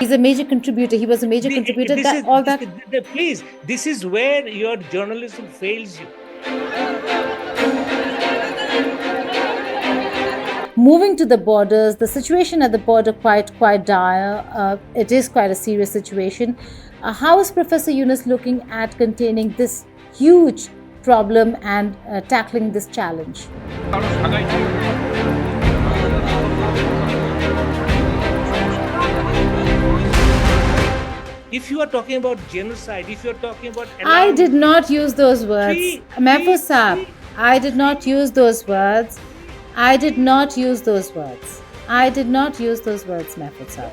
He's a major contributor. He was a major contributor. Please, this is where your journalism fails you. Moving to the borders, the situation at the border quite dire. It is quite a serious situation. How is Professor Yunus looking at containing this huge problem and tackling this challenge? If you are talking about genocide, if you are talking about... I did not use those words. Mahfuz Saab, I did not use those words. I did not use those words. I did not use those words, Mahfuz Saab.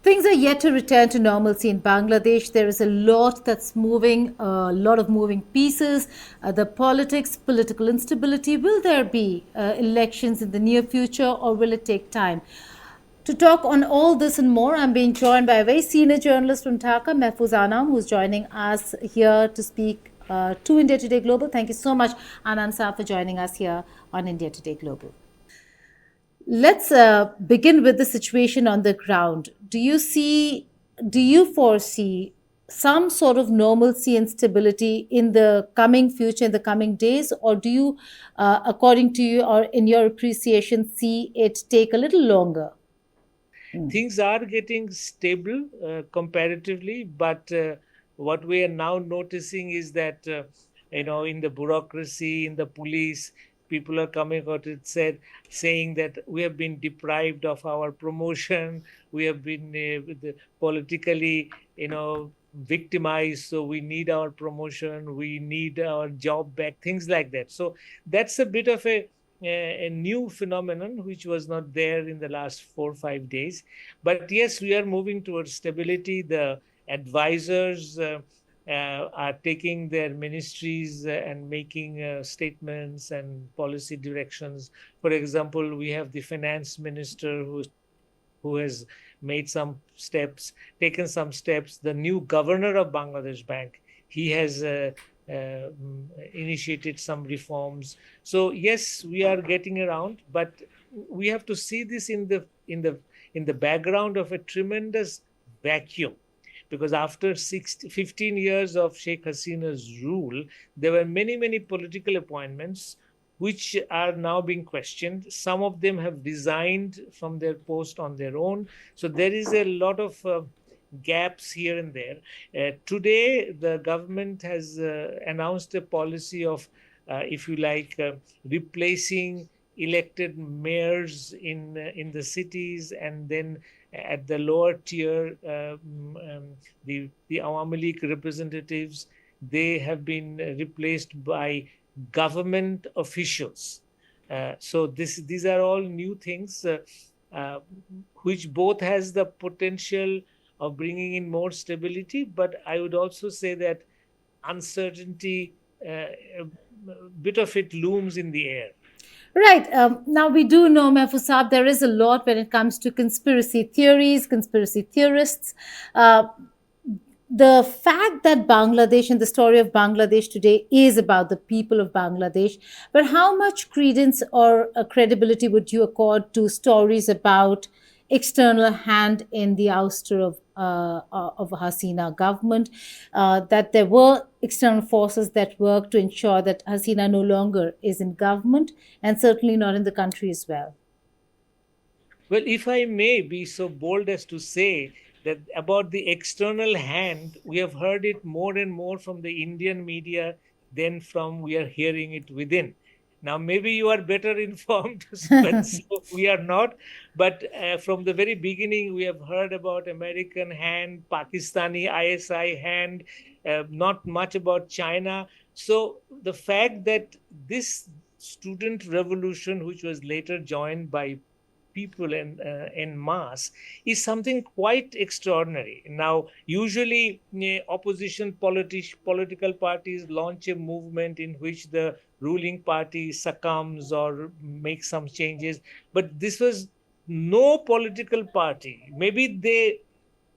Things are yet to return to normalcy in Bangladesh. There is a lot that's moving, a lot of moving pieces. The political instability. Will there be elections in the near future, or will it take time? To talk on all this and more, I'm being joined by a very senior journalist from Dhaka, Mahfuz Anam, who's joining us here to speak to India Today Global. Thank you so much, Anand Saab, for joining us here on India Today Global. Let's begin with the situation on the ground. Do you foresee some sort of normalcy and stability in the coming future, in the coming days, or do you, according to you or in your appreciation, see it take a little longer? Things are getting stable comparatively, but what we are now noticing is that, in the bureaucracy, in the police, people are coming out and saying that we have been deprived of our promotion, we have been politically, victimized, so we need our promotion, we need our job back, things like that. So that's a bit of a new phenomenon which was not there in the last 4 or 5 days. But yes, we are moving towards stability. The advisors are taking their ministries and making statements and policy directions. For example, we have the finance minister who has made some steps, taken some steps. The new governor of Bangladesh Bank, he has initiated some reforms. So yes, we are getting around, but we have to see this in the background of a tremendous vacuum, because after 15 years of Sheikh Hasina's rule, there were many political appointments which are now being questioned. Some of them have resigned from their post on their own. So there is a lot of gaps here and there. Today, the government has announced a policy of, if you like, replacing elected mayors in the cities, and then at the lower tier, the Awami League representatives, they have been replaced by government officials. So these are all new things which both has the potential of bringing in more stability, but I would also say that uncertainty, a bit of it looms in the air. Right. Now, we do know, Mahfuz Saab, there is a lot when it comes to conspiracy theories, conspiracy theorists. The fact that Bangladesh and the story of Bangladesh today is about the people of Bangladesh, but how much credence or credibility would you accord to stories about external hand in the ouster of Hasina government, that there were external forces that worked to ensure that Hasina no longer is in government, and certainly not in the country as well? Well, if I may be so bold as to say that about the external hand, we have heard it more and more from the Indian media than from we are hearing it within. Now, maybe you are better informed, but so we are not. But from the very beginning, we have heard about American hand, Pakistani ISI hand, not much about China. So the fact that this student revolution, which was later joined by people en masse, is something quite extraordinary. Now, usually opposition political parties launch a movement in which the ruling party succumbs or makes some changes. But this was no political party. Maybe they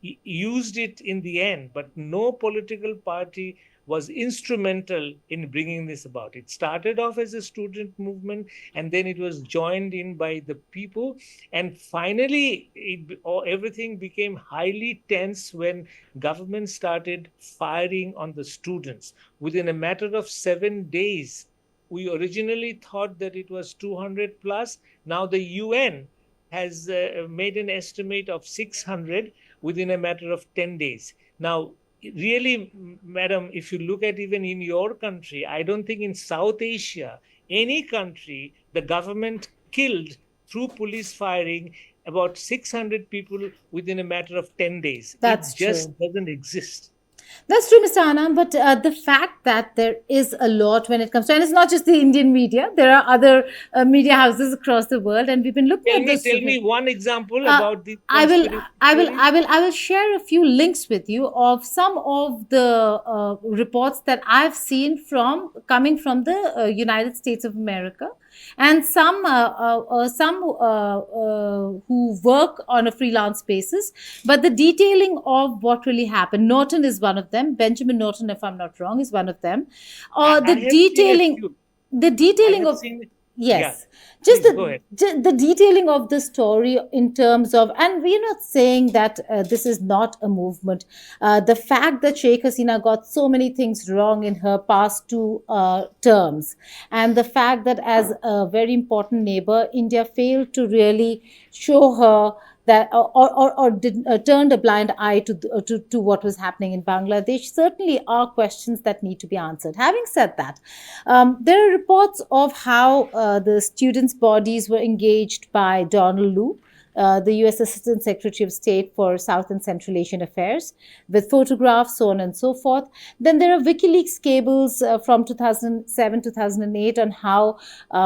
used it in the end, but no political party was instrumental in bringing this about. It started off as a student movement, and then it was joined in by the people, and finally everything became highly tense when government started firing on the students. Within a matter of 7 days, we originally thought that it was 200 plus. Now the UN has made an estimate of 600 within a matter of 10 days. Now, really, madam, if you look at even in your country, I don't think in South Asia, any country, the government killed through police firing about 600 people within a matter of 10 days. That's It true. just doesn't exist. That's true, Mr. Anam. But the fact that there is a lot when it comes to, and it's not just the Indian media, there are other media houses across the world, and we've been looking Tell at me, this. tell me one example Uh, about these I will, conspiracy I will, theories. I will, I will share a few links with you of some of the reports that I've seen from coming from the United States of America, and some who work on a freelance basis. But the detailing of what really happened, Norton is one of them. Benjamin Norton, if I'm not wrong, is one of them. I, The I have seen a detailing, few. the I detailing have of seen. Yeah, Yes, just please go ahead. the detailing of the story in terms of, and we're not saying that this is not a movement. The fact that Sheikh Hasina got so many things wrong in her past two terms, and the fact that as a very important neighbor, India failed to really show her that, or did, turned a blind eye to what was happening in Bangladesh, certainly are questions that need to be answered. Having said that, there are reports of how the students' bodies were engaged by Donald Lu, the US Assistant Secretary of State for South and Central Asian Affairs, with photographs, so on and so forth. Then there are WikiLeaks cables from 2007 2008 on how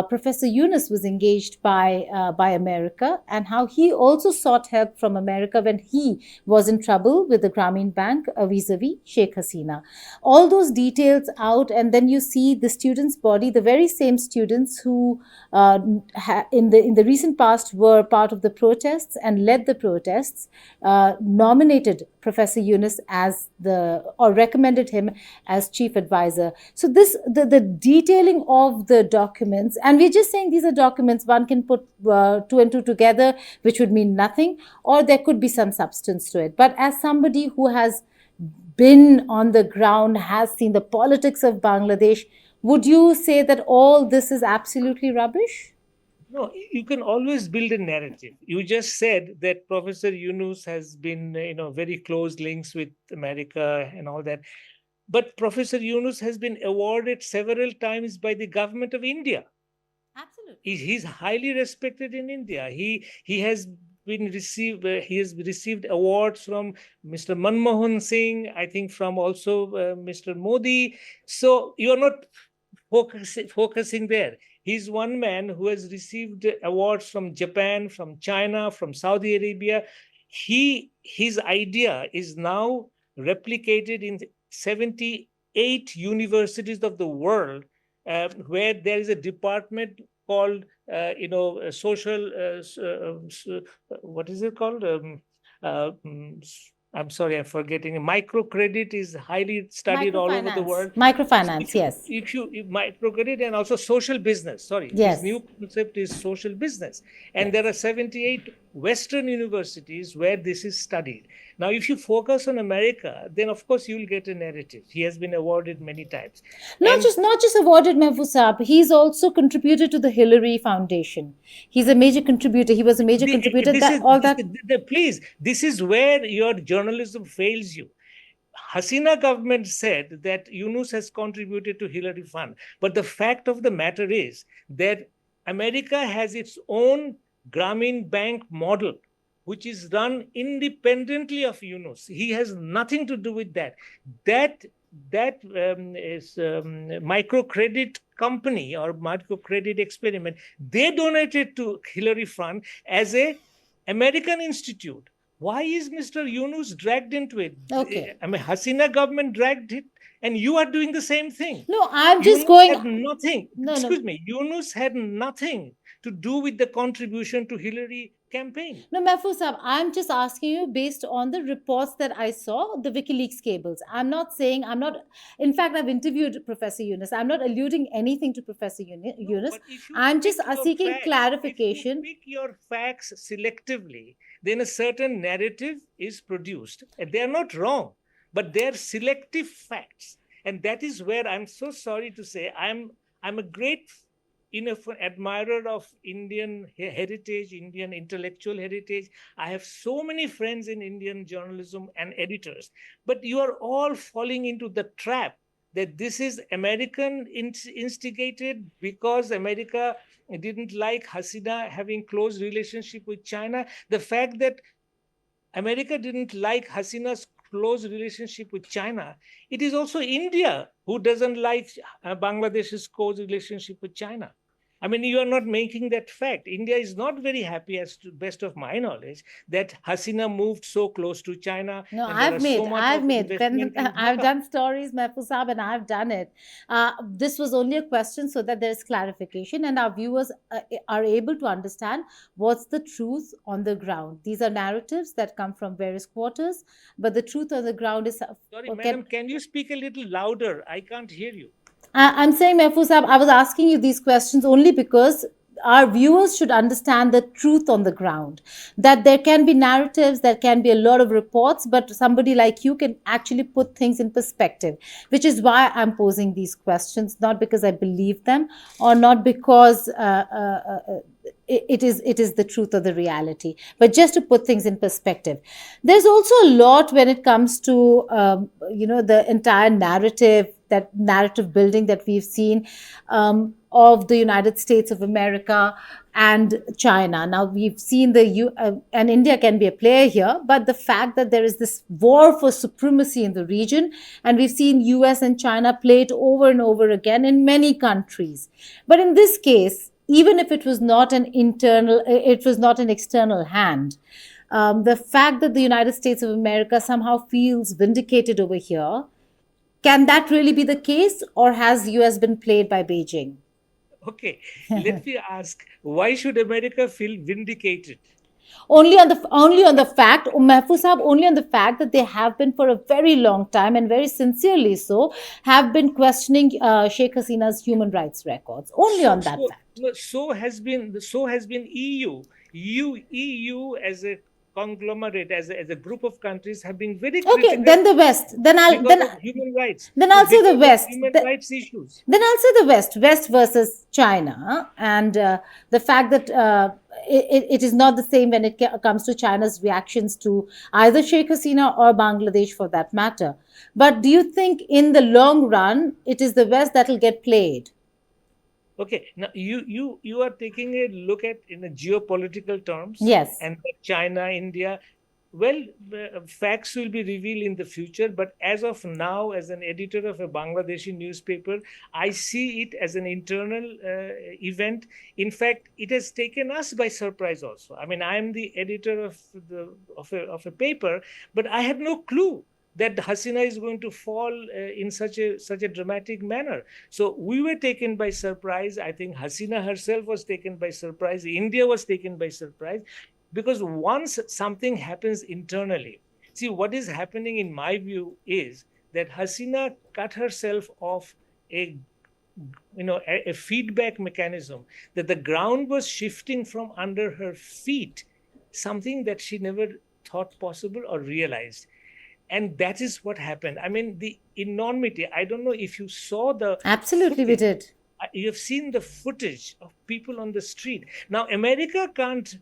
Professor Yunus was engaged by America, and how he also sought help from America when he was in trouble with the Grameen Bank vis-a-vis Sheikh Hasina. All those details out, and then you see the students' body, the very same students who in the recent past were part of the protests and led the protests, nominated Professor Yunus as or recommended him as chief advisor. So the detailing of the documents, and we're just saying these are documents, one can put two and two together, which would mean nothing, or there could be some substance to it. But as somebody who has been on the ground, has seen the politics of Bangladesh, would you say that all this is absolutely rubbish? No, you can always build a narrative. You just said that Professor Yunus has been, very close links with America and all that. But Professor Yunus has been awarded several times by the government of India. Absolutely. He's highly respected in India. He has he has received awards from Mr. Manmohan Singh, I think from also Mr. Modi. So you're not focusing there. He's one man who has received awards from Japan, from China, from Saudi Arabia. His idea is now replicated in 78 universities of the world, where there is a department called, social. What is it called? Uh, mm, I'm sorry, I'm forgetting. Microcredit is highly studied all over the world. Microfinance, yes. If you microcredit, and also social business. Sorry, his Yes. new concept is social business, and there are 78 Western universities where this is studied. Now, if you focus on America, then of course you will get a narrative. He has been awarded many times, and Not just awarded Mahfuz Saab, he's also contributed to the Hillary Foundation. He's a major contributor. He was a major contributor. this That is all that. please. This is where your journalism fails you. Hasina government said that Yunus has contributed to Hillary Fund. But the fact of the matter is that America has its own Grameen Bank model, which is run independently of Yunus. He has nothing to do with that. That is microcredit company or microcredit experiment. They donated to Hillary Fund as a American institute. Why is Mr. Yunus dragged into it? Okay. I mean, Hasina government dragged it, and you are doing the same thing. No, I'm just Yunus going. had nothing. No, no. Excuse me. Yunus had nothing to do with the contribution to Hillary campaign. No, Mahfuz Saab, I'm just asking you based on the reports that I saw, the WikiLeaks cables. I'm not, in fact, I've interviewed Professor Yunus. I'm not alluding anything to Professor Yunus. No, but if you I'm pick just your seeking facts, if you clarification. pick your facts selectively, then a certain narrative is produced. And they are not wrong, but they are selective facts. And that is where I'm so sorry to say I'm a great admirer of Indian heritage, Indian intellectual heritage. I have so many friends in Indian journalism and editors, but you are all falling into the trap that this is American instigated because America didn't like Hasina having close relationship with China. The fact that America didn't like Hasina's close relationship with China, it is also India who doesn't like Bangladesh's close relationship with China. I mean, you are not making that fact. India is not very happy, as to best of my knowledge, that Hasina moved so close to China, No, and there are so much I've of made, when investment in I've Dhaka. done stories, Mahfuz Saab, and I've done it. This was only a question so that there's clarification and our viewers are able to understand what's the truth on the ground. These are narratives that come from various quarters, but the truth on the ground is. Sorry, madam, can you speak a little louder? I can't hear you. I'm saying, Mahfuz Saab, I was asking you these questions only because our viewers should understand the truth on the ground. That there can be narratives, there can be a lot of reports, but somebody like you can actually put things in perspective, which is why I'm posing these questions, not because I believe them or not because it is the truth or the reality, but just to put things in perspective. There's also a lot when it comes to the entire narrative, that narrative building that we've seen of the United States of America and China. Now we've seen and India can be a player here, but the fact that there is this war for supremacy in the region, and we've seen US and China play it over and over again in many countries. But in this case, even if it was not an external hand, the fact that the United States of America somehow feels vindicated over here, can that really be the case, or has US been played by Beijing? Okay, let me ask, why should America feel vindicated? Only on the fact, Mahfuz Saab, only on the fact that they have been for a very long time, and very sincerely so, have been questioning Sheikh Hasina's human rights records. Only on that fact. So has been EU. EU as a conglomerate, as a group of countries, have been very critical. Okay, then the West. Human rights. Then I'll say the West. Human rights issues. Then I'll say the West versus China, and the fact that it is not the same when it comes to China's reactions to either Sheikh Hasina or Bangladesh, for that matter. But do you think, in the long run, it is the West that will get played? Okay, now you are taking a look at in a geopolitical terms. Yes. And China, India. Well, facts will be revealed in the future, but as of now, as an editor of a Bangladeshi newspaper, I see it as an internal event. In fact, it has taken us by surprise also. I mean, I am the editor of a paper, but I had no clue that Hasina is going to fall in such a dramatic manner. So we were taken by surprise. I think Hasina herself was taken by surprise. India was taken by surprise, because once something happens internally, see, what is happening in my view is that Hasina cut herself off a feedback mechanism, that the ground was shifting from under her feet, something that she never thought possible or realized. And that is what happened. I mean, the enormity. I don't know if you saw the. Absolutely, we did. You have seen the footage of people on the street. Now, America can't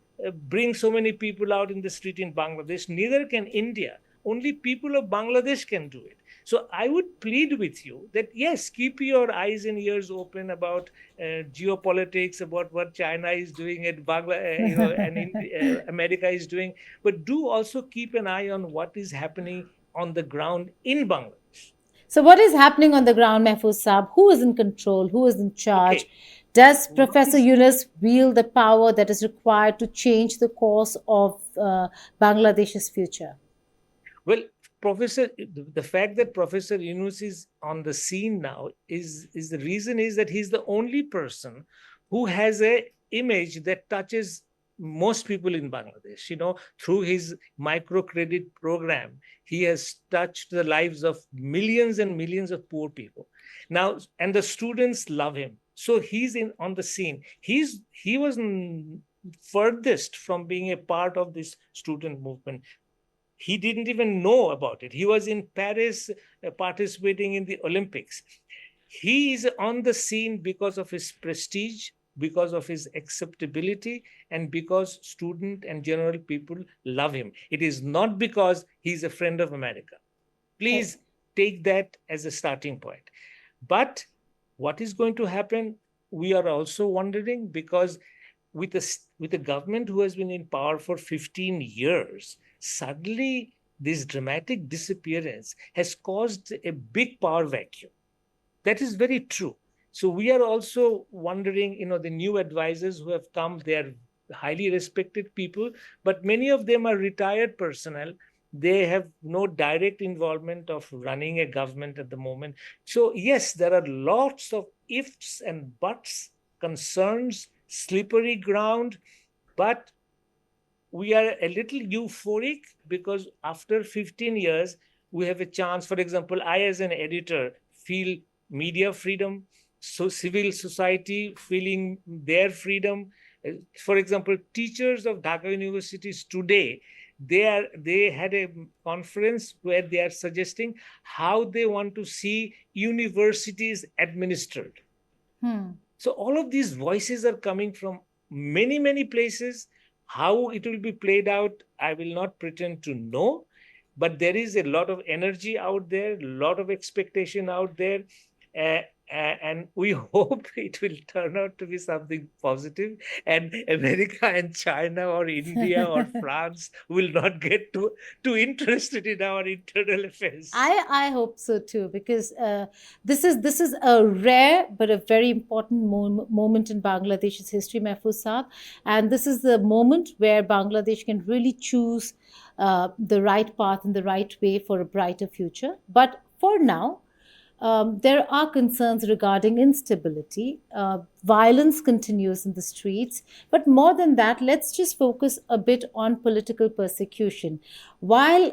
bring so many people out in the street in Bangladesh. Neither can India. Only people of Bangladesh can do it. So I would plead with you that, yes, keep your eyes and ears open about geopolitics, about what China is doing and America is doing, but do also keep an eye on what is happening on the ground in Bangladesh. So what is happening on the ground, Mahfuz Saab? Who is in control? Who is in charge? Okay. Does Professor Yunus wield the power that is required to change the course of Bangladesh's future? Well, the fact that Professor Yunus is on the scene now is the reason is that he's the only person who has a image that touches most people in Bangladesh. Through his microcredit program, he has touched the lives of millions and millions of poor people. Now, and the students love him. So he's in on the scene. He was furthest from being a part of this student movement. He didn't even know about it. He was in Paris participating in the Olympics. He is on the scene because of his prestige, because of his acceptability, and because student and general people love him. It is not because he's a friend of America. Please take that as a starting point. But what is going to happen, we are also wondering, because with a government who has been in power for 15 years, suddenly this dramatic disappearance has caused a big power vacuum. That is very true. So we are also wondering, the new advisors who have come, they are highly respected people, but many of them are retired personnel. They have no direct involvement of running a government at the moment. So yes, there are lots of ifs and buts, concerns, slippery ground, but we are a little euphoric because after 15 years, we have a chance. For example, I, as an editor, feel media freedom, so civil society feeling their freedom. For example, teachers of Dhaka universities today, they had a conference where they are suggesting how they want to see universities administered. So all of these voices are coming from many, many places. How it will be played out, I will not pretend to know, but there is a lot of energy out there, a lot of expectation out there. And we hope it will turn out to be something positive, and America and China or India or France will not get too interested in our internal affairs. I hope so too, because this is a rare but a very important moment in Bangladesh's history, Mahfuz Saab, and this is the moment where Bangladesh can really choose the right path and the right way for a brighter future. But for now, there are concerns regarding instability. Violence continues in the streets. But more than that, let's just focus a bit on political persecution. While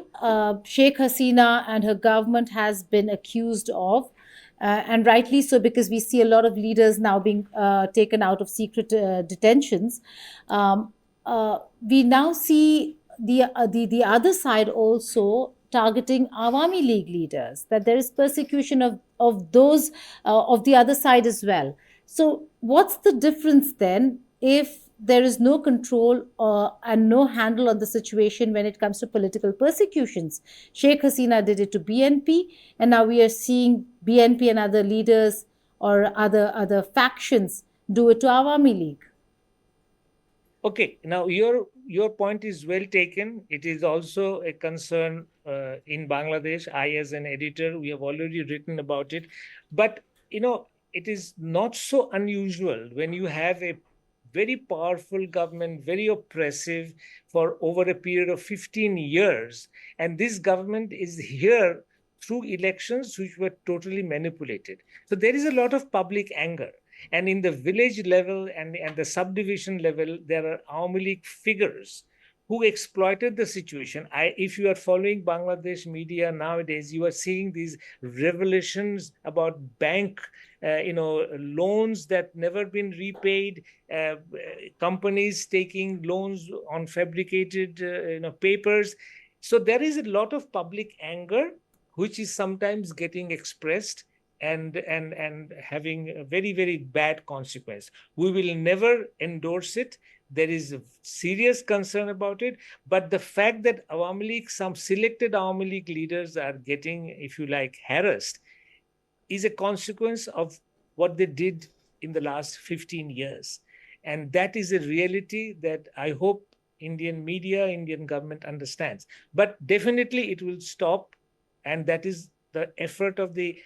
Sheikh Hasina and her government has been accused of, and rightly so, because we see a lot of leaders now being taken out of secret detentions, we now see the other side also targeting Awami League leaders, that there is persecution of those of the other side as well. So, what's the difference then if there is no control and no handle on the situation when it comes to political persecutions? Sheikh Hasina did it to BNP, and now we are seeing BNP and other leaders or other factions do it to Awami League. Okay, now your point is well taken. It is also a concern in Bangladesh. I, as an editor, we have already written about it. But it is not so unusual when you have a very powerful government, very oppressive for over a period of 15 years, and this government is here through elections which were totally manipulated. So there is a lot of public anger. And in the village level and the subdivision level, there are Awami League figures who exploited the situation. If you are following Bangladesh media nowadays, you are seeing these revelations about bank, loans that never been repaid, companies taking loans on fabricated, papers. So there is a lot of public anger, which is sometimes getting expressed and having a very, very bad consequence. We will never endorse it. There is a serious concern about it. But the fact that Awami League, some selected Awami League leaders are getting, if you like, harassed, is a consequence of what they did in the last 15 years. And that is a reality that I hope Indian media, Indian government understands. But definitely it will stop. And that is the effort of the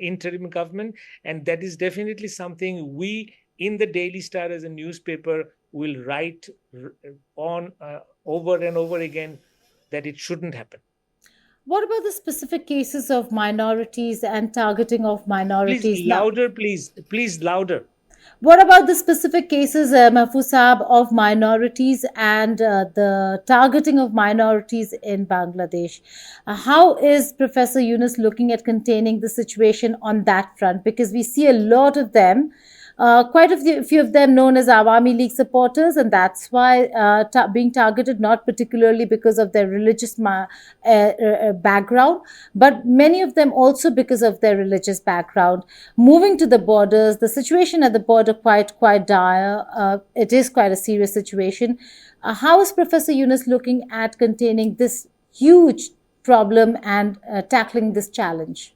interim government, and that is definitely something we in the Daily Star as a newspaper will write on over and over again, that it shouldn't happen. What about the specific cases of minorities and targeting of minorities? Please louder, please louder. What about the specific cases, Mahfuz Saab, of minorities and the targeting of minorities in Bangladesh? How is Professor Yunus looking at containing the situation on that front? Because we see a lot of them, quite few of them known as Awami League supporters, and that's why being targeted not particularly because of their religious background, but many of them also because of their religious background. Moving to the borders, the situation at the border quite dire. It is quite a serious situation. How is Professor Yunus looking at containing this huge problem and tackling this challenge?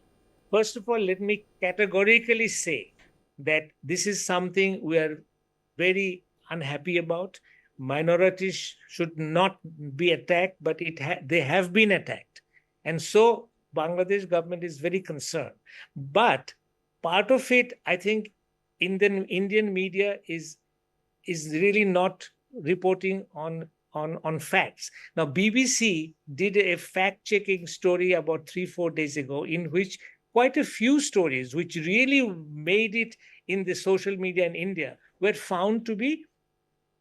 First of all, let me categorically say that this is something we are very unhappy about. Minorities should not be attacked, but they have been attacked. And so Bangladesh government is very concerned. But part of it, I think, in the Indian media is really not reporting on facts. Now, BBC did a fact-checking story about 3-4 days ago, in which quite a few stories which really made it in the social media in India were found to be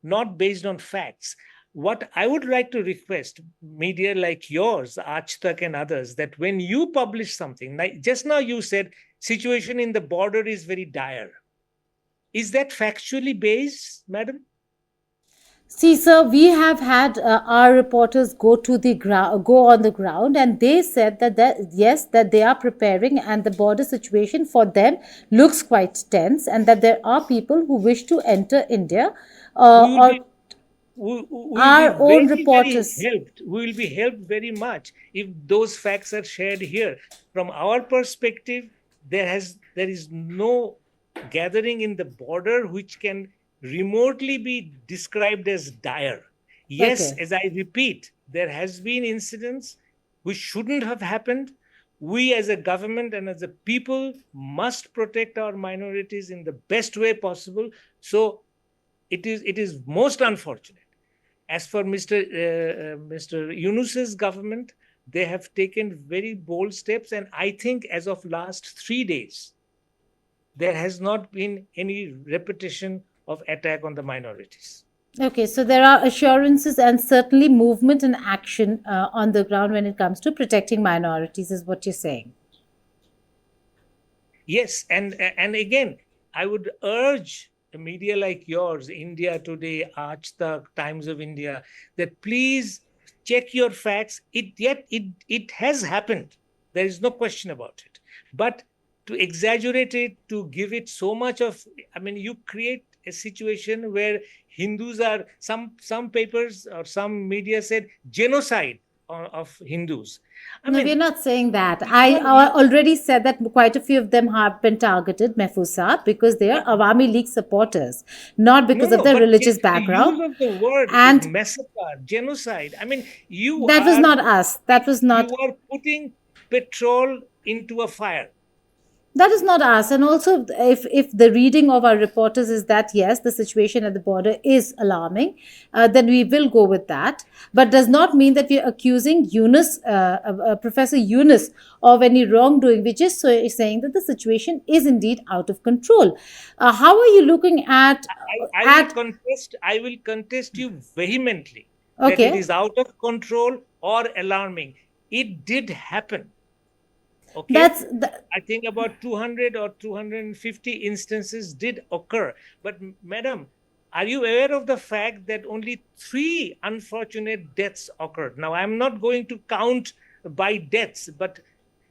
not based on facts. What I would like to request media like yours, Aaj Tak and others, that when you publish something, like just now you said situation in the border is very dire. Is that factually based, madam? See, sir, we have had our reporters go to the go on the ground, and they said yes, that they are preparing, and the border situation for them looks quite tense, and that there are people who wish to enter India. Or We will be our own very reporters. helped. We will be helped very much if those facts are shared here. From our perspective, there is no gathering in the border which can remotely be described as dire. Yes, Okay. as I repeat, there has been incidents which shouldn't have happened. We as a government and as a people must protect our minorities in the best way possible. So it is most unfortunate. As for Mr. Yunus's government, they have taken very bold steps, and I think as of last 3 days, there has not been any repetition of attack on the minorities. Okay, so there are assurances and certainly movement and action on the ground when it comes to protecting minorities, is what you're saying. Yes, and again, I would urge a media like yours, India Today, Aaj Tak, Times of India, that please check your facts. It has happened. There is no question about it. But to exaggerate it, to give it so much of, I mean, you create a situation where Hindus are, some papers or some media said genocide of Hindus. I No, we're mean, not saying that. I you are, already said that quite a few of them have been targeted, Mefusa, because they are but Awami League supporters, not no, because of no, their but religious the background. use of the word And massacre, genocide. I mean, you that was are not us. That was you not are putting petrol into a fire. That is not us. And also, if the reading of our reporters is that yes, the situation at the border is alarming, then we will go with that. But does not mean that we are accusing Yunus, Professor Yunus, of any wrongdoing. We're just saying that the situation is indeed out of control. How are you looking at I will at? contest. I will contest you vehemently that it Okay, is out of control or alarming. It did happen. Okay, that's I think about 200 or 250 instances did occur. But, madam, are you aware of the fact that only 3 unfortunate deaths occurred? Now, I'm not going to count by deaths, but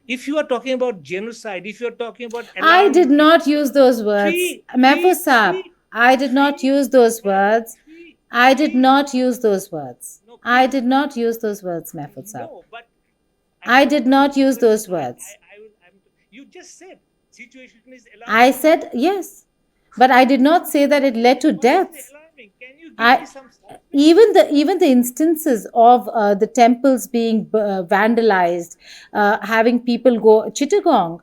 if you are talking about genocide, if you're talking about I did alarming, not use those words. three, three, Mefusab, three, I did not three, use those madam, words. three, I did three. not use those words. No, I please. did not use those words, Mefusab. No, but I no, did but not use because those words. you just said situation is I alarming. said yes, but I did not say that it led to Why is it deaths. alarming? Can you give me I some substance? even the instances of the temples being vandalized, having people go chittagong,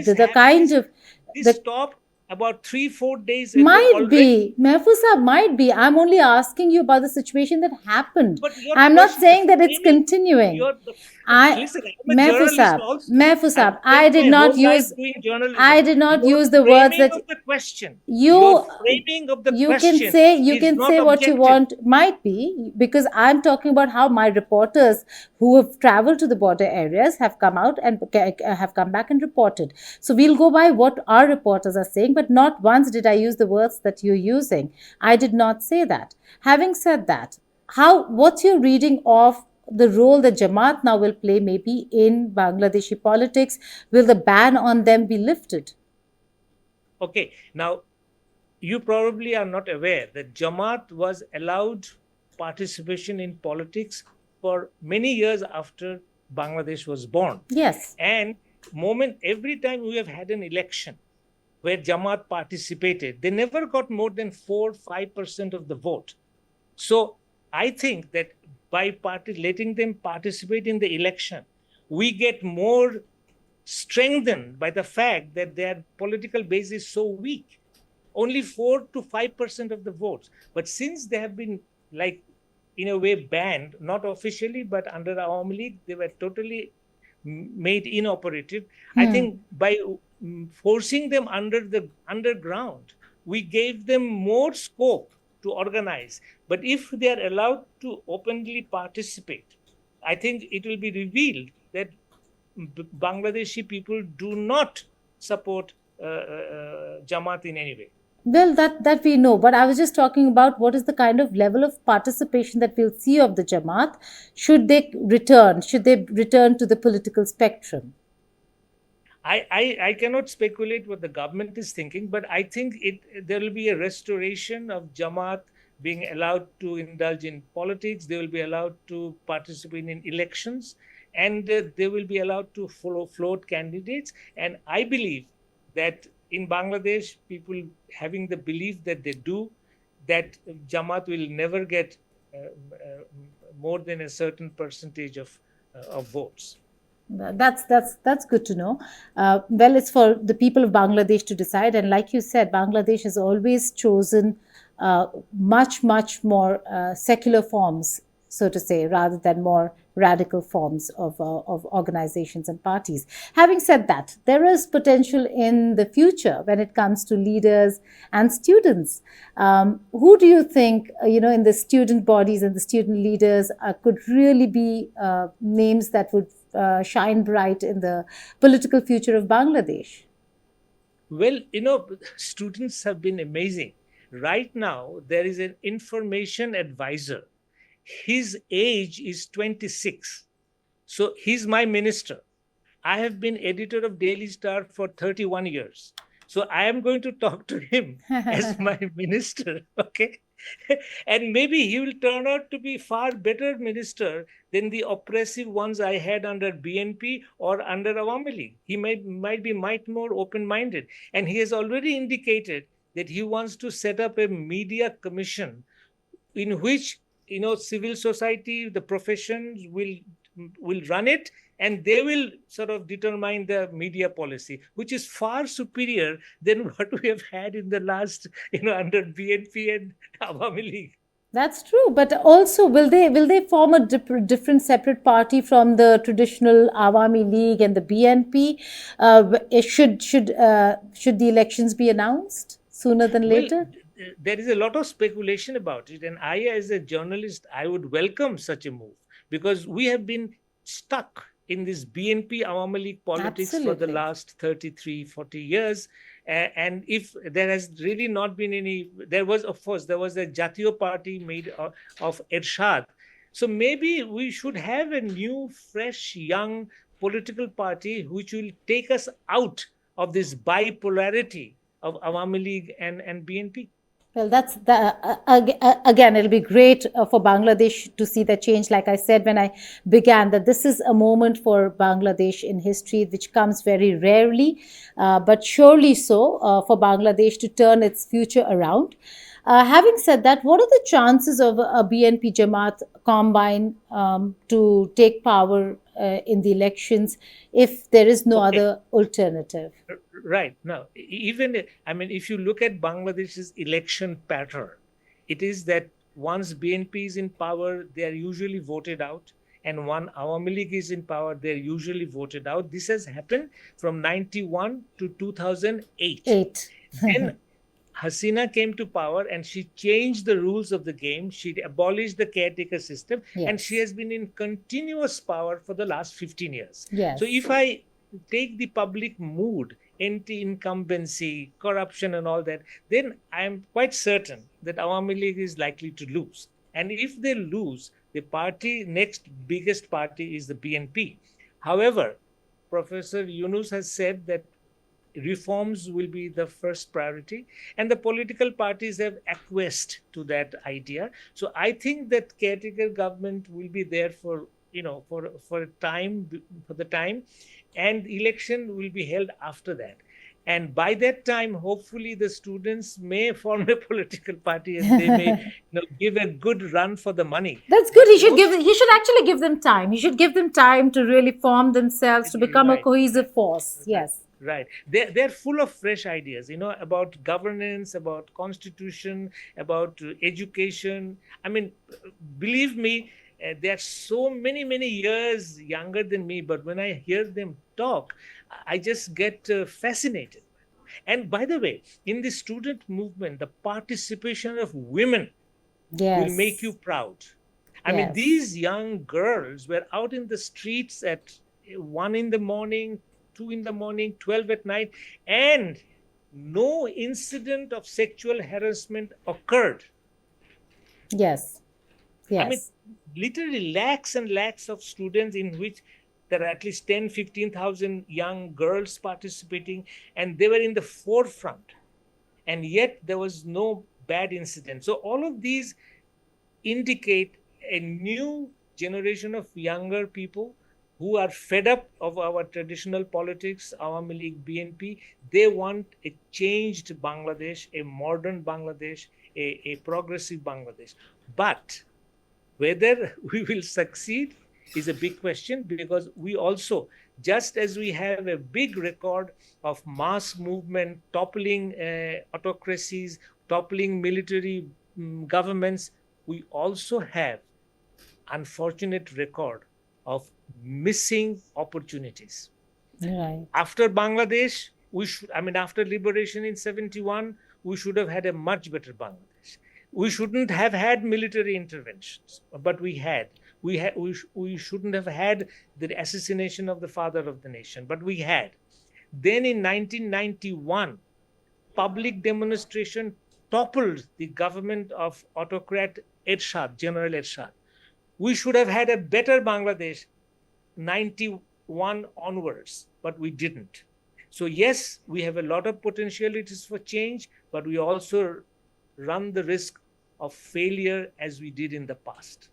This the kind this of this the stopped about 3-4 days ago Might already. be. Mehfoosa might be. I'm only asking you about the situation that happened. But your I'm not question, the saying that it's framing, continuing. the I, Listen, I'm a journalist Mahfuz also. Mahfuz, I've I spent did my not whole life use, doing I journalism. did not Your use the words framing that of the question, your you framing of the you can question say, you is can not say what you objective. want, might be, because I'm talking about how my reporters who have traveled to the border areas have come out and have come back and reported. So we'll go by what our reporters are saying, but not once did I use the words that you're using. I did not say that. Having said that, how, what's your reading of the role that Jamaat now will play maybe in Bangladeshi politics? Will the ban on them be lifted? Okay, now you probably are not aware that Jamaat was allowed participation in politics for many years after Bangladesh was born. Yes. And moment every time we have had an election where Jamaat participated, they never got more than 4-5% of the vote. So I think that by letting them participate in the election, we get more strengthened by the fact that their political base is so weak, only 4 to 5% of the votes. But since they have been, like, in a way banned, not officially, but under Awami League, they were totally made inoperative. I Hmm. think by forcing them under the underground, we gave them more scope to organize. But if they are allowed to openly participate, I think it will be revealed that Bangladeshi people do not support Jamaat in any way. Well, that we know, but I was just talking about what is the kind of level of participation that we'll see of the Jamaat. Should they return? Should they return to the political spectrum? I cannot speculate what the government is thinking, but I think there will be a restoration of Jamaat being allowed to indulge in politics. They will be allowed to participate in elections, and they will be allowed to float candidates. And I believe that in Bangladesh, people having the belief that they do, that Jamaat will never get more than a certain percentage of votes. That's good to know. Well, it's for the people of Bangladesh to decide, and like you said, Bangladesh has always chosen much more secular forms, so to say, rather than more radical forms of organizations and parties. Having said that, there is potential in the future when it comes to leaders and students. Who do you think, in the student bodies and the student leaders could really be names that would shine bright in the political future of Bangladesh? Well, students have been amazing. Right now, there is an information advisor. His age is 26. So he's my minister. I have been editor of Daily Star for 31 years. So I am going to talk to him as my minister. Okay. And maybe he will turn out to be far better minister than the oppressive ones I had under BNP or under Awami League. He might be much more open-minded. And he has already indicated that he wants to set up a media commission in which civil society, the professions will run it, and they will sort of determine the media policy, which is far superior than what we have had in the last under BNP and Awami League. That's true, but also will they form a different separate party from the traditional Awami League and the BNP? Should the elections be announced sooner than Well, later? there is a lot of speculation about it, and I, as a journalist, I would welcome such a move because we have been stuck in this BNP Awami League politics for the Absolutely. last 33, 40 years. And if there has really not been any, there was, of course, there was a Jatiyo party made of Ershad. So maybe we should have a new, fresh, young political party which will take us out of this bipolarity of Awami League and BNP. Well, again, it'll be great for Bangladesh to see the change. Like I said when I began, that this is a moment for Bangladesh in history which comes very rarely, but surely so for Bangladesh to turn its future around. Having said that, what are the chances of a BNP Jamaat combine to take power in the elections if there is no Okay, other alternative? right. Now, even, I mean, if you look at Bangladesh's election pattern, it is that once BNP is in power, they are usually voted out. and one Awami League is in power, they're usually voted out. This has happened from 91 to 2008. 8. Then Hasina came to power and she changed the rules of the game. She abolished the caretaker system, and she has been in continuous power for the last 15 years. Yes. So if I take the public mood, anti-incumbency, corruption and all that, then I'm quite certain that Awami League is likely to lose. And if they lose, the next biggest party is the BNP. However, Professor Yunus has said that reforms will be the first priority, and the political parties have acquiesced to that idea. So I think that caretaker government will be there for the time, and election will be held after that. And by that time, hopefully, the students may form a political party and they may give a good run for the money. That's good. He should actually give them time. He should give them time to really form themselves, to become a cohesive force. Yes. Right. They're full of fresh ideas, about governance, about constitution, about education. I mean, believe me, they're so many years younger than me, but when I hear them talk, I just get fascinated. And by the way, in the student movement, the participation of women will make you proud. I mean, these young girls were out in the streets at 1 in the morning, 2 in the morning, 12 at night, and no incident of sexual harassment occurred. Yes. I mean, literally lakhs and lakhs of students, in which there are at least 10, 15,000 young girls participating, and they were in the forefront. And yet there was no bad incident. So all of these indicate a new generation of younger people who are fed up of our traditional politics, Awami League, BNP. They want a changed Bangladesh, a modern Bangladesh, a progressive Bangladesh. But whether we will succeed is a big question, because we also, just as we have a big record of mass movement, toppling autocracies, toppling military governments, we also have unfortunate record of missing opportunities. Right. After Bangladesh, after liberation in 71, we should have had a much better Bangladesh. We shouldn't have had military interventions, but we had. We shouldn't have had the assassination of the father of the nation, but we had. Then in 1991, public demonstration toppled the government of autocrat Ershad, General Ershad. We should have had a better Bangladesh 91 onwards, but we didn't. So yes, we have a lot of potentialities for change, but we also run the risk of failure as we did in the past.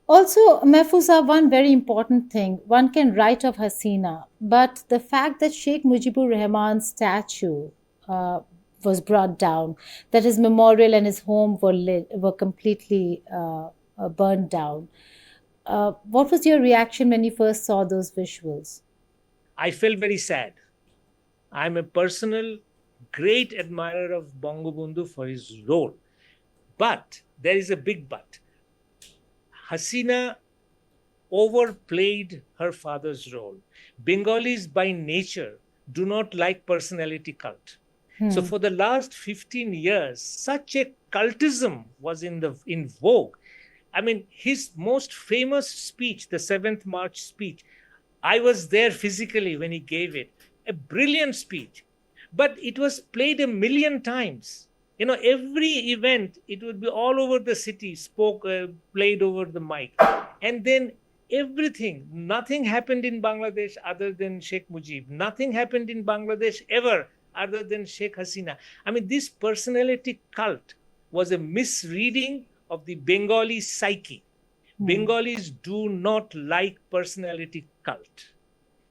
Also, Mahfuz, one very important thing, one can write of Hasina, but the fact that Sheikh Mujibur Rahman's statue was brought down, that his memorial and his home were completely burned down. What was your reaction when you first saw those visuals? I felt very sad. I'm a personal great admirer of Bangabandhu for his role. But there is a big but. Hasina overplayed her father's role. Bengalis by nature do not like personality cult. So for the last 15 years, such a cultism was in vogue. I mean, his most famous speech, the 7th March speech, I was there physically when he gave it. A brilliant speech. But it was played 1 million times. Every event, it would be all over the city, played over the mic. And then everything, nothing happened in Bangladesh other than Sheikh Mujib. Nothing happened in Bangladesh ever other than Sheikh Hasina. I mean, this personality cult was a misreading of the Bengali psyche. Bengalis do not like personality cult.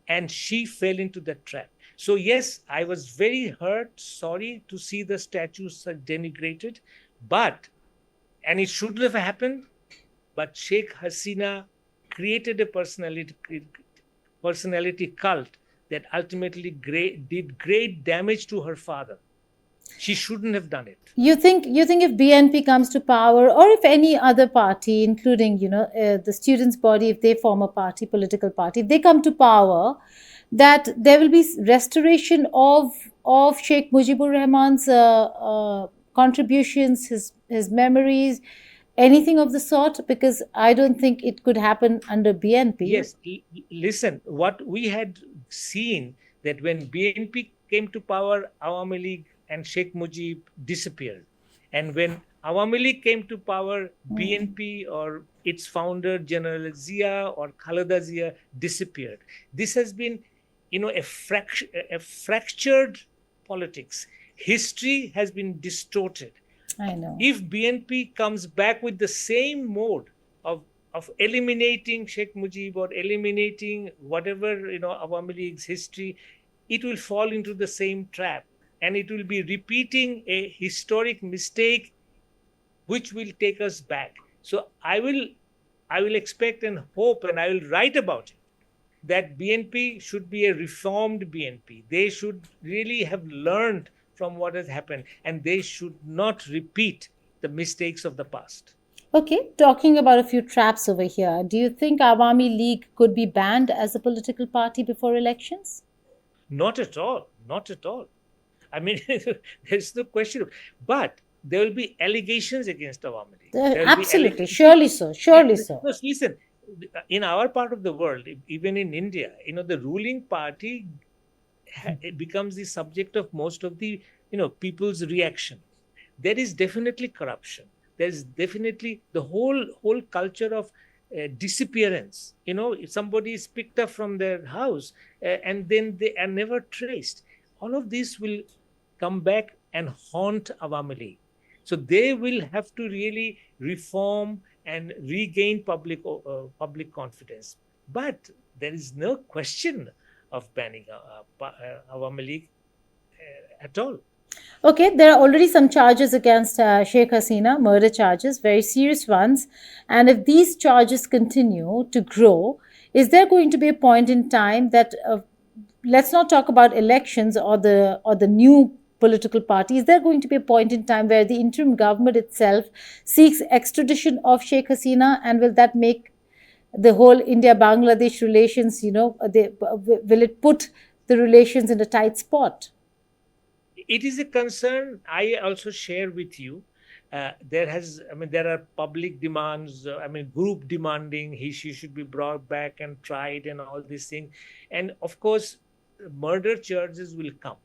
And she fell into that trap. So yes, I was very hurt, sorry to see the statues denigrated, and it shouldn't have happened, but Sheikh Hasina created a personality cult that ultimately did great damage to her father. She shouldn't have done it. You think if BNP comes to power, or if any other party, including the students' body, if they form a party, political party, if they come to power, that there will be restoration of Sheikh Mujibur Rahman's contributions, his memories, anything of the sort? Because I don't think it could happen under BNP. Yes, listen, what we had seen, that when BNP came to power, Awami League and Sheikh Mujib disappeared. And when Awami League came to power, BNP or its founder, General Zia or Khaleda Zia, disappeared. This has been, a fractured politics. History has been distorted. I know. If BNP comes back with the same mode of eliminating Sheikh Mujib or eliminating whatever Awami League's history, it will fall into the same trap, and it will be repeating a historic mistake, which will take us back. So I will expect and hope, and I will write about it, that BNP should be a reformed BNP. They should really have learned from what has happened, and they should not repeat the mistakes of the past. Okay, talking about a few traps over here, do you think Awami League could be banned as a political party before elections? Not at all. Not at all. I mean, there's no question. But there will be allegations against Awami League. There will Absolutely, surely so, surely so. Listen, in our part of the world, even in India, the ruling party it becomes the subject of most of the people's reaction. There is definitely corruption. There's definitely the whole culture of disappearance. If somebody is picked up from their house and then they are never traced, all of this will come back and haunt Awami League. So they will have to really reform and regain public confidence. But there is no question of banning Awami League at all. Okay, there are already some charges against Sheikh Hasina, murder charges, very serious ones. And if these charges continue to grow, is there going to be a point in time that, let's not talk about elections or the new political party, is there going to be a point in time where the interim government itself seeks extradition of Sheikh Hasina, and will that make the whole India-Bangladesh relations, will it put the relations in a tight spot? It is a concern I also share with you. There are public demands, group demanding she should be brought back and tried and all these things. And of course, murder charges will come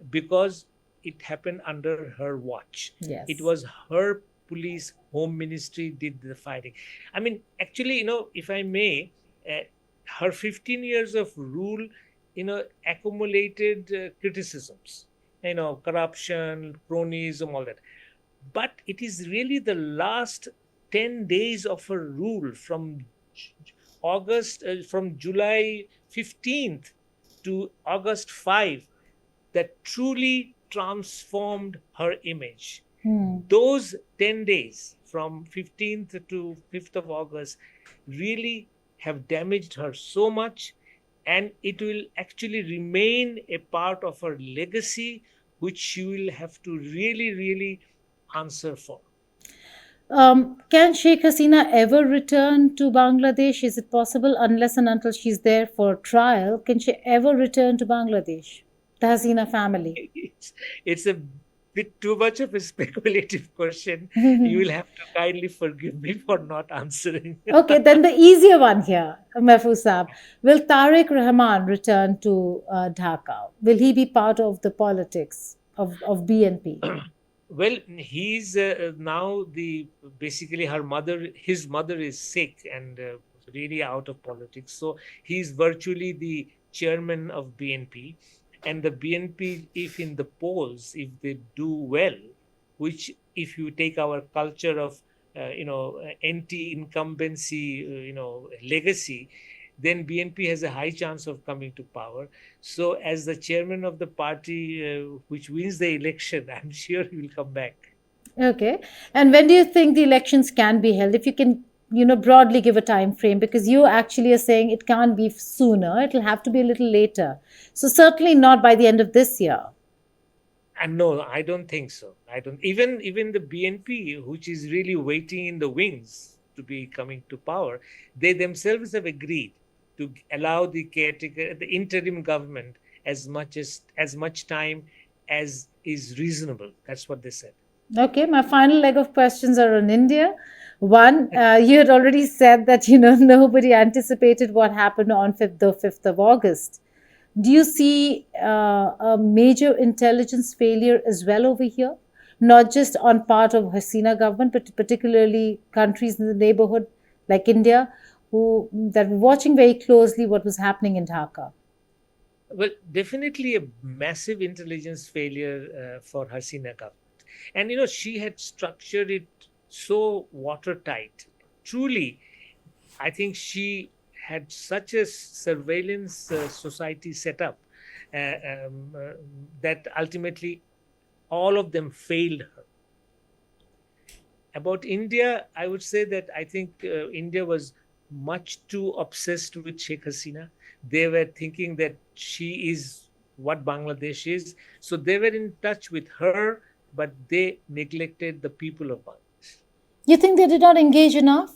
because it happened under her watch. Yes. It was her police, home ministry did the fighting. Actually, if I may, her 15 years of rule, accumulated criticisms, corruption, cronyism, all that. But it is really the last 10 days of her rule from July 15th to August 5 that truly transformed her image. Those 10 days from 15th to 5th of August really have damaged her so much, and it will actually remain a part of her legacy, which she will have to really, really answer for. Can Sheikh Hasina ever return to Bangladesh? Is it possible, unless and until she's there for trial? Can she ever return to Bangladesh? The Hasina family. It's a bit too much of a speculative question. You will have to kindly forgive me for not answering. Okay, then the easier one here, Mahfuz Saab. Will Tariq Rahman return to Dhaka? Will he be part of the politics of BNP? Well, he's now basically his mother is sick and really out of politics. So he's virtually the chairman of BNP. And the BNP, if in the polls, if they do well, which if you take our culture of, anti-incumbency, legacy, then BNP has a high chance of coming to power. So as the chairman of the party which wins the election, I'm sure he will come back. Okay. And when do you think the elections can be held? If you can, broadly give a time frame, because you actually are saying it can't be sooner. It'll have to be a little later. So certainly not by the end of this year. And no, I don't think so. I don't. Even the BNP, which is really waiting in the wings to be coming to power, they themselves have agreed to allow the caretaker, the interim government, as much time as is reasonable. That's what they said. Okay, my final leg of questions are on India. One, you had already said that nobody anticipated what happened on the 5th of August. Do you see a major intelligence failure as well over here? Not just on part of Hasina government, but particularly countries in the neighborhood like India, who that were watching very closely what was happening in Dhaka. Well, definitely a massive intelligence failure for Hasina government. And she had structured it so watertight. Truly, I think she had such a surveillance society set up uh, that ultimately all of them failed her. About India, I would say that I think India was much too obsessed with Sheikh Hasina. They were thinking that she is what Bangladesh is. So they were in touch with her, but they neglected the people of Bangladesh. You think they did not engage enough?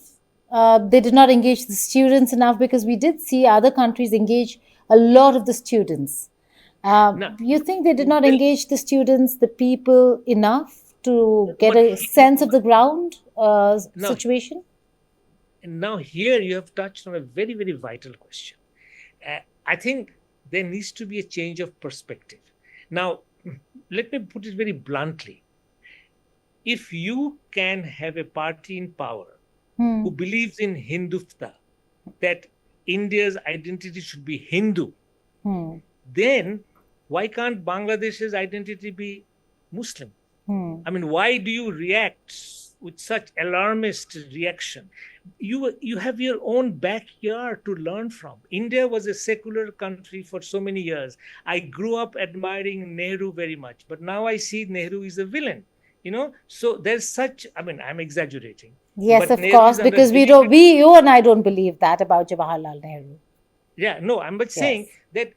They did not engage the students enough, because we did see other countries engage a lot of the students. Now, You think they did not well, engage the students, the people enough to get but a sense of the ground now, situation? now here you have touched on a very, very vital question. I think there needs to be a change of perspective. Now, let me put it very bluntly. If you can have a party in power who Hmm. believes in Hindutva, that India's identity should be Hindu, Hmm. then why can't Bangladesh's identity be Muslim? Hmm. I mean, why do you react with such alarmist reaction? You have your own backyard to learn from. India was a secular country for so many years. I grew up admiring Nehru very much, but now I see Nehru is a villain. So there's such. I mean, I'm exaggerating, Yes, but of Nehru course, is under because deliberate. you and I don't believe that about Jawaharlal Nehru. Yeah, no, I'm but saying Yes.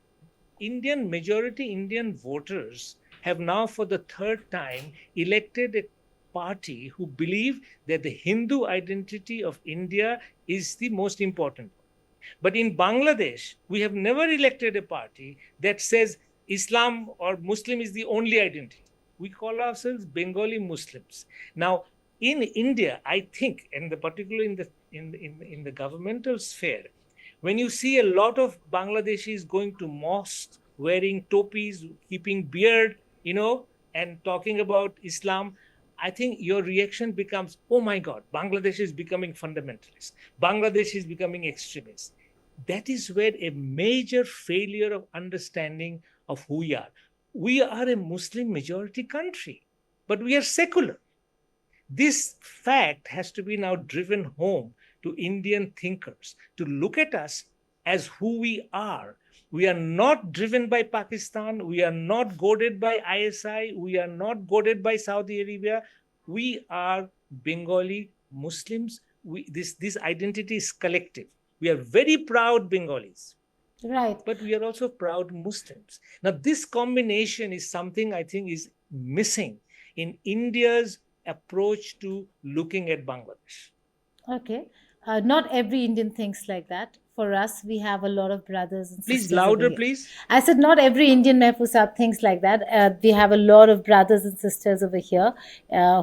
that majority Indian voters have now for the third time elected a party who believe that the Hindu identity of India is the most important. But in Bangladesh, we have never elected a party that says Islam or Muslim is the only identity. We call ourselves Bengali Muslims. Now, in India, I think, and the particularly in the governmental sphere, when you see a lot of Bangladeshis going to mosques, wearing topis, keeping beard, and talking about Islam, I think your reaction becomes, oh my God, Bangladesh is becoming fundamentalist. Bangladesh is becoming extremist. That is where a major failure of understanding of who we are. We are a Muslim majority country, but we are secular. This fact has to be now driven home to Indian thinkers to look at us as who we are. We are not driven by Pakistan. We are not goaded by ISI. We are not goaded by Saudi Arabia. We are Bengali Muslims. This identity is collective. We are very proud Bengalis, Right. but we are also proud Muslims. Now, this combination is something I think is missing in India's approach to looking at Bangladesh. Okay. Not every Indian thinks like that. For us, we have a lot of brothers and Please, sisters over louder, here. please. I said not every Indian Mehfoosa thinks like that. We have a lot of brothers and sisters over here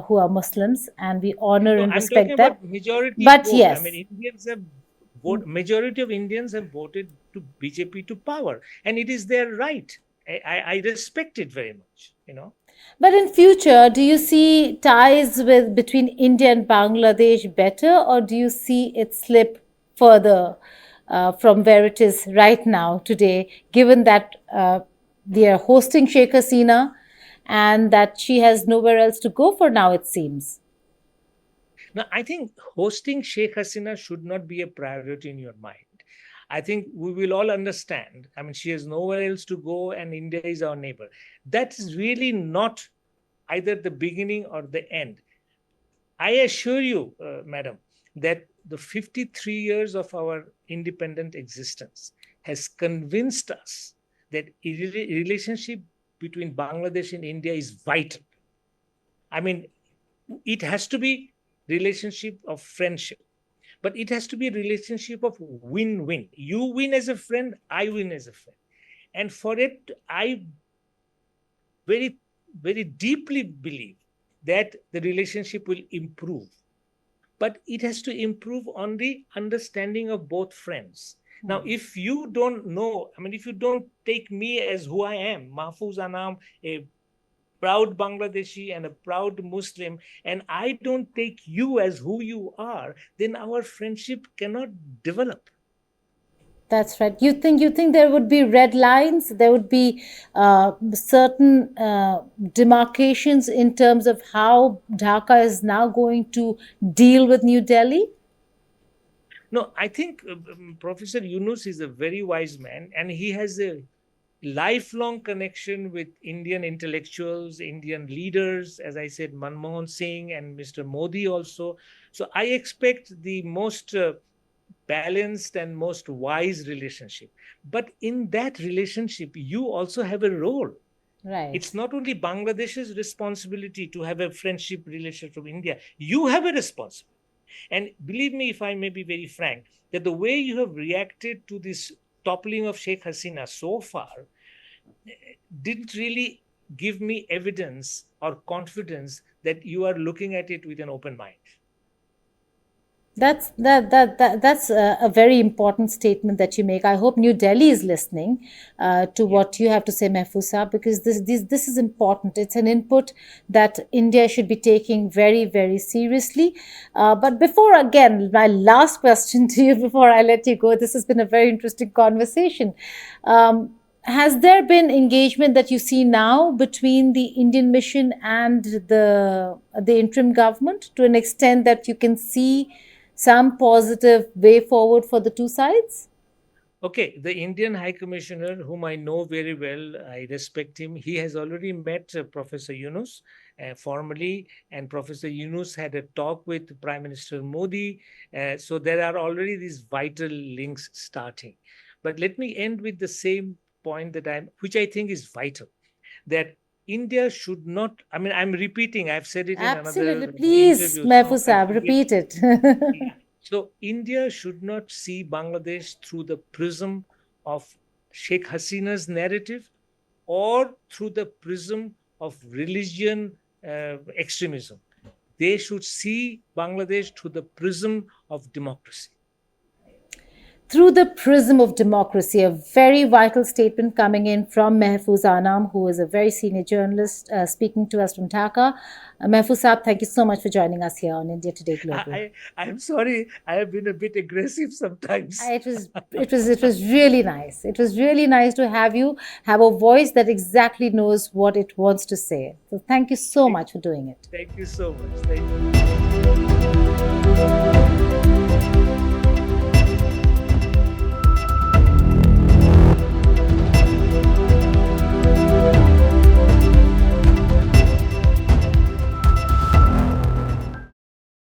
who are Muslims, and we honor No, and I'm talking respect them. about majority But vote. I mean, yes, majority of Indians have voted to BJP to power, and it is their right. I respect it very much. but in future, do you see ties with between India and Bangladesh better, or do you see it slip further from where it is right now today, given that they are hosting Sheikh Hasina and that she has nowhere else to go for now, it seems. Now, I think hosting Sheikh Hasina should not be a priority in your mind. I think we will all understand. I mean, she has nowhere else to go, and India is our neighbor. That is really not either the beginning or the end. I assure you, madam, that the 53 years of our independent existence has convinced us that relationship between Bangladesh and India is vital. I mean, it has to be relationship of friendship, but it has to be a relationship of win-win. You win as a friend, I win as a friend. And for it, I very, very deeply believe that the relationship will improve. But it has to improve on the understanding of both friends. Now, if you don't know, I mean, if you don't take me as who I am, Mahfuz Anam, a proud Bangladeshi and a proud Muslim, and I don't take you as who you are, then our friendship cannot develop. That's right. You think there would be red lines? There would be certain demarcations in terms of how Dhaka is now going to deal with New Delhi? No, I think Professor Yunus is a very wise man, and he has a lifelong connection with Indian intellectuals, Indian leaders, as I said, Manmohan Singh and Mr. Modi also. So I expect the most balanced and most wise relationship. But in that relationship, you also have a role. Right. It's not only Bangladesh's responsibility to have a friendship relationship with India. You have a responsibility. And believe me, if I may be very frank, that the way you have reacted to this toppling of Sheikh Hasina so far didn't really give me evidence or confidence that you are looking at it with an open mind. That's a very important statement that you make. I hope New Delhi is listening to what you have to say, Mahfuz Saab, because this is important. It's an input that India should be taking very, very seriously. But before, again, my last question to you before I let you go, this has been a very interesting conversation. Has there been engagement that you see now between the Indian mission and the interim government to an extent that you can see some positive way forward for the two sides? Okay, the Indian High Commissioner, whom I know very well, I respect him. He has already met Professor Yunus formally, and Professor Yunus had a talk with Prime Minister Modi. So there are already these vital links starting. But let me end with the same point which I think is vital, that India should not, I mean, I'm repeating, I've said it in Absolutely. another Please, interview, so Mahfuz I Saab, forget. repeat it. Yeah. So India should not see Bangladesh through the prism of Sheikh Hasina's narrative or through the prism of religion extremism. They should see Bangladesh through the prism of democracy. Through the prism of democracy, a very vital statement coming in from Mahfuz Anam, who is a very senior journalist speaking to us from Dhaka. Mahfuz Saab, thank you so much for joining us here on India Today Global. I'm sorry, I have been a bit aggressive sometimes. It was really nice. It was really nice to have you have a voice that exactly knows what it wants to say. So thank you so much for doing it. Thank you so much. Thank you.